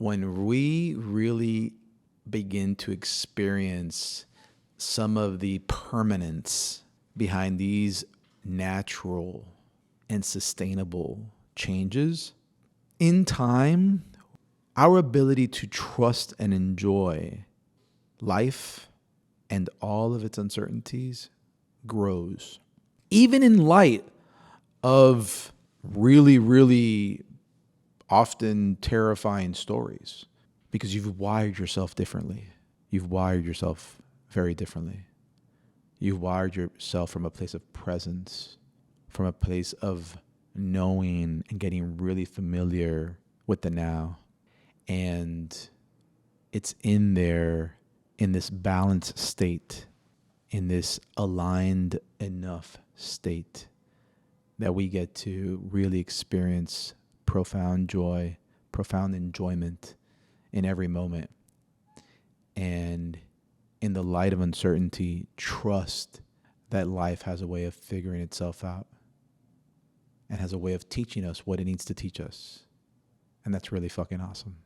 when we really begin to experience some of the permanence behind these natural and sustainable changes, in time, our ability to trust and enjoy life and all of its uncertainties grows. Even in light of really, really often terrifying stories, because you've wired yourself differently. You've wired yourself very differently. You've wired yourself from a place of presence, from a place of knowing and getting really familiar with the now. And it's in there, in this balanced state, in this aligned enough state, that we get to really experience profound joy, profound enjoyment in every moment. And in the light of uncertainty, trust that life has a way of figuring itself out and has a way of teaching us what it needs to teach us. And that's really fucking awesome.